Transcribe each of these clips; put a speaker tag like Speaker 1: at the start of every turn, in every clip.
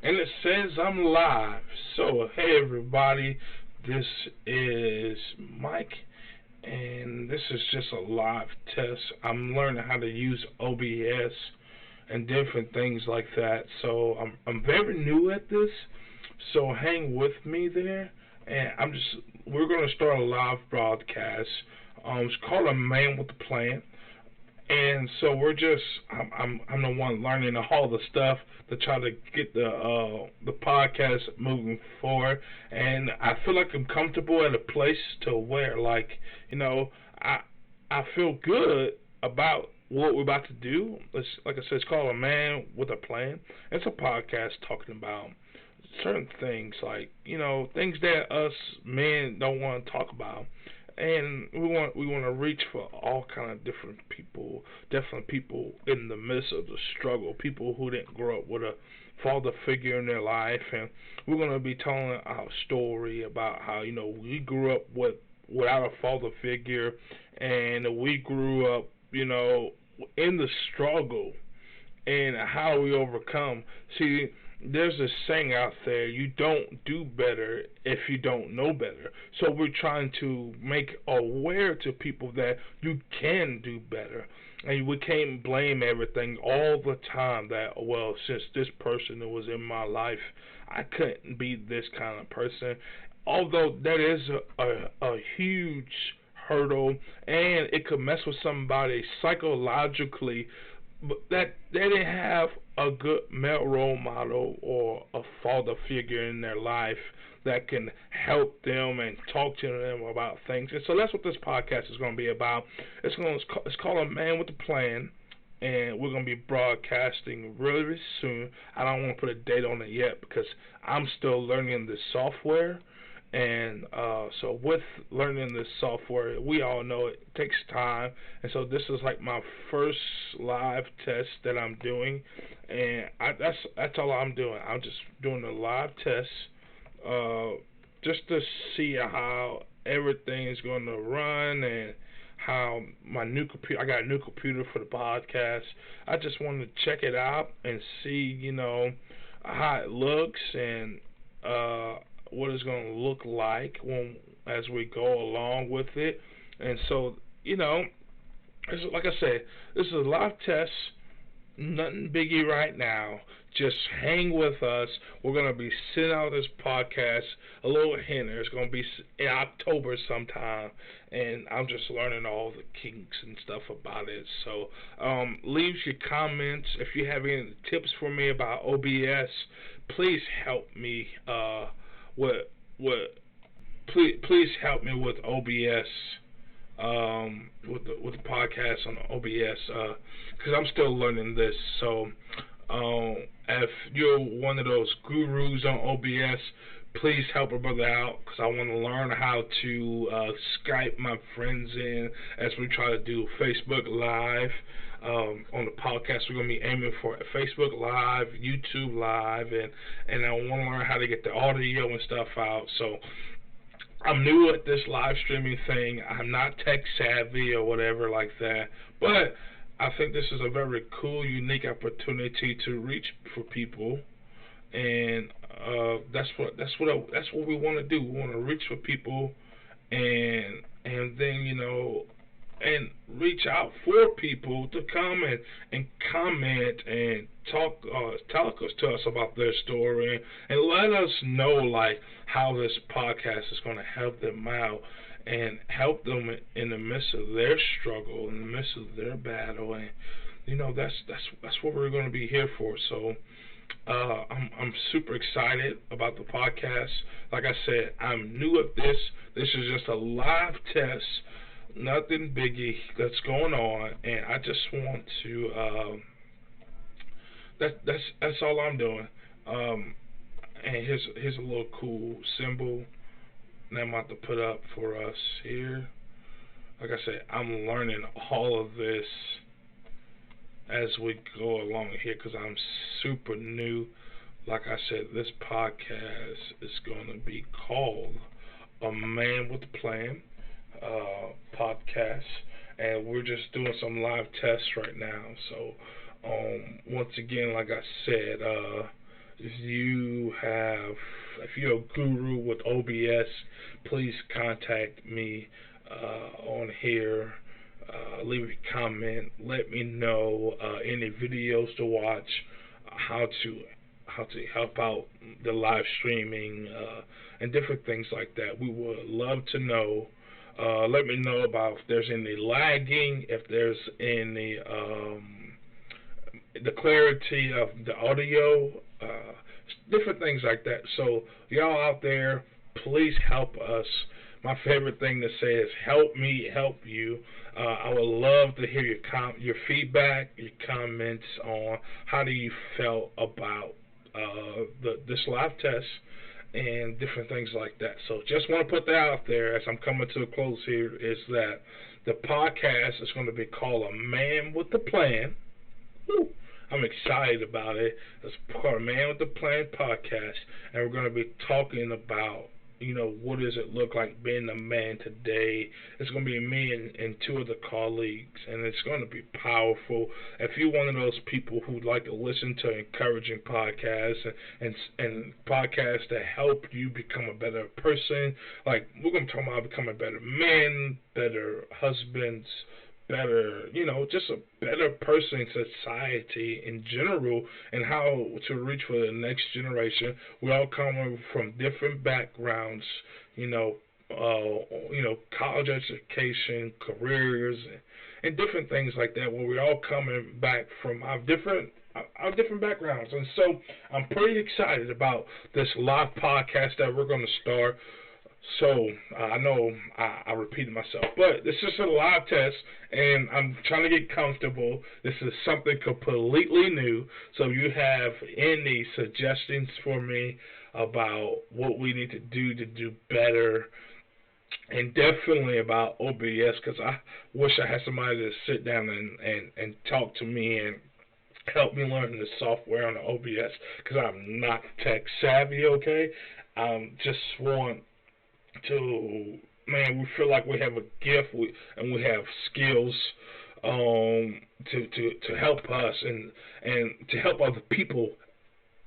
Speaker 1: And it says I'm live. So, hey everybody, this is Mike, and this is just a live test. I'm learning how to use OBS and different things like that. So, I'm very new at this, so hang with me there. And we're going to start a live broadcast. It's called A Man with a Plan. And so I'm the one learning all the stuff to try to get the podcast moving forward, and I feel like I'm comfortable at a place to where, like, you know, I feel good about what we're about to do. Like I said, it's called A Man with a Plan. It's a podcast talking about certain things, like, things that us men don't want to talk about, and we want to reach for all kind of different people, definitely people in the midst of the struggle, people who didn't grow up with a father figure in their life, and we're going to be telling our story about how we grew up without a father figure, and we grew up in the struggle and how we overcome. See, there's a saying out there, you don't do better if you don't know better. So we're trying to make aware to people that you can do better. And we can't blame everything all the time that, well, since this person was in my life, I couldn't be this kind of person. Although that is a huge hurdle, and it could mess with somebody psychologically, but that they didn't have a good male role model or a father figure in their life that can help them and talk to them about things. And so that's what this podcast is going to be about. It's called A Man with a Plan, and we're going to be broadcasting really soon. I don't want to put a date on it yet because I'm still learning the software. And so with learning this software, we all know it takes time. And so this is like my first live test that I'm doing. And that's all I'm doing. I'm just doing a live test just to see how everything is going to run, and how my new computer, I got a new computer for the podcast. I just want to check it out and see, how it looks, and what it's going to look like as we go along with it. And so, like I said, this is a live test, nothing biggie right now. Just hang with us. We're going to be sending out this podcast, a little hint. It's going to be in October sometime, and I'm just learning all the kinks and stuff about it. So leave your comments. If you have any tips for me about OBS, please help me please help me with OBS, with the podcast on OBS, because I'm still learning this. So if you're one of those gurus on OBS, please help a brother out, because I want to learn how to Skype my friends in as we try to do Facebook Live. On the podcast, we're going to be aiming for Facebook Live, YouTube Live, and I want to learn how to get the audio and stuff out. So I'm new at this live streaming thing. I'm not tech savvy or whatever like that, but I think this is a very cool, unique opportunity to reach for people, and that's what we want to do. We want to reach for people, and then and reach out for people to come and comment and talk to us about their story, and let us know, like, how this podcast is going to help them out and help them in the midst of their struggle, in the midst of their battle. And that's what we're going to be here for. So I'm super excited about the podcast. Like I said, I'm new at this. This is just a live test, nothing biggie that's going on, and I just want to that's all I'm doing. And here's a little cool symbol that I'm about to put up for us here. Like I said, I'm learning all of this as we go along here, because I'm super new. Like I said, this podcast is going to be called A Man with a Plan podcast, and we're just doing some live tests right now. So once again, like I said, if you're a guru with OBS, please contact me on here. Leave a comment. Let me know any videos to watch, how to help out the live streaming, and different things like that. We would love to know. Let me know about if there's any lagging, if there's any the clarity of the audio, different things like that. So y'all out there, please help us. My favorite thing to say is help me help you. I would love to hear your feedback, your comments on how do you felt about this live test and different things like that. So just want to put that out there as I'm coming to a close here, is that the podcast is going to be called A Man with a Plan. Woo. I'm excited about it. It's called A Man with a Plan podcast, and we're going to be talking about, what does it look like being a man today. It's going to be me and two of the colleagues, and it's going to be powerful. If you're one of those people who like to listen to encouraging podcasts and podcasts that help you become a better person, like we're going to talk about becoming better men, better husbands, better, just a better person in society in general, and how to reach for the next generation. We all come from different backgrounds, college education, careers, and different things like that, where we're all coming back from our different backgrounds. And so I'm pretty excited about this live podcast that we're going to start. So I know I repeated myself, but this is a live test, and I'm trying to get comfortable. This is something completely new. So if you have any suggestions for me about what we need to do better, and definitely about OBS, because I wish I had somebody to sit down and talk to me and help me learn the software on the OBS, because I'm not tech savvy, okay? Just want to, we feel like we have a gift, and we have skills to help us and to help other people,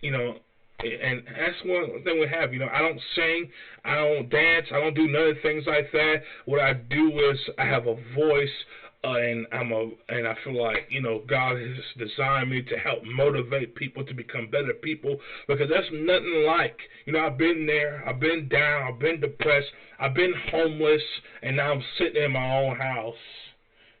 Speaker 1: and that's one thing we have. I don't sing, I don't dance, I don't do none of the things like that. What I do is I have a voice, and I feel like God has designed me to help motivate people to become better people, because there's nothing like, I've been there, I've been down, I've been depressed, I've been homeless, and now I'm sitting in my own house.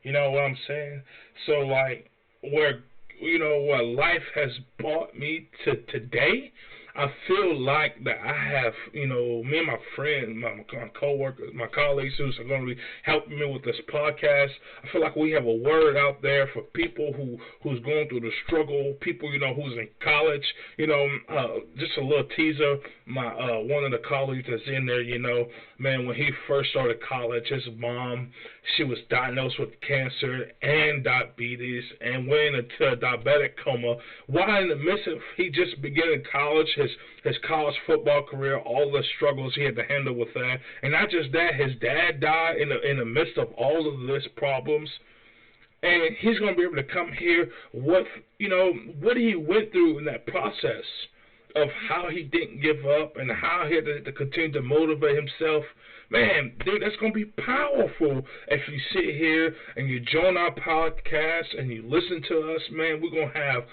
Speaker 1: You know what I'm saying? So like where life has brought me to today, I feel like that I have, me and my friend, my co-workers, my colleagues who are going to be helping me with this podcast. I feel like we have a word out there for people who's going through the struggle, people, who's in college. Just a little teaser, my one of the colleagues that's in there, when he first started college, his mom, she was diagnosed with cancer and diabetes and went into a diabetic coma. While in the midst of he just beginning college, his college football career, all the struggles he had to handle with that, and not just that, his dad died in the midst of all of this problems. And he's going to be able to come here what he went through in that process of how he didn't give up and how he had to continue to motivate himself. Man, dude, that's going to be powerful if you sit here and you join our podcast and you listen to us, man. We're going to have,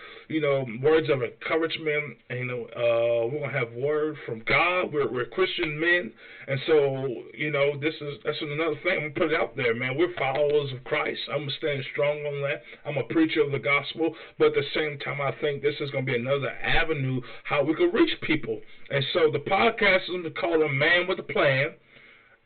Speaker 1: words of encouragement, and, we're going to have word from God. We're Christian men, and so, that's another thing. I'm going to put it out there, man. We're followers of Christ. I'm going to stand strong on that. I'm a preacher of the gospel, but at the same time, I think this is going to be another avenue how we can reach people. And so the podcast is going to be called A Man with a Plan.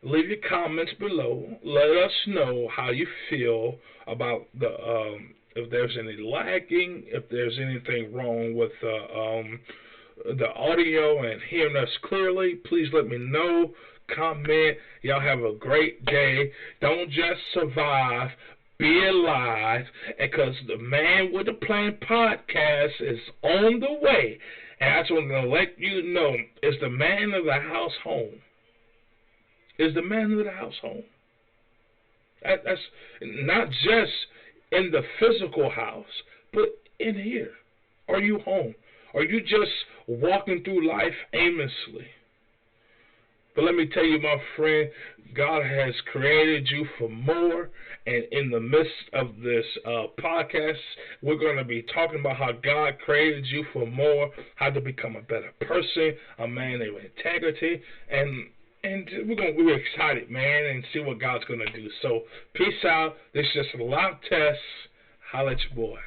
Speaker 1: Leave your comments below. Let us know how you feel about if there's any lagging, if there's anything wrong with the audio and hearing us clearly. Please let me know. Comment. Y'all have a great day. Don't just survive. Be alive. Because the Man with a Plan podcast is on the way. And I just want to let you know, is the man of the house home? Is the man of the house home? That's not just in the physical house, but in here. Are you home? Are you just walking through life aimlessly. But let me tell you, my friend, God has created you for more. And in the midst of this podcast, we're going to be talking about how God created you for more, how to become a better person, a man of integrity, and we're excited, man, and see what God's going to do. So peace out. This is just a live test. Holla at your boy.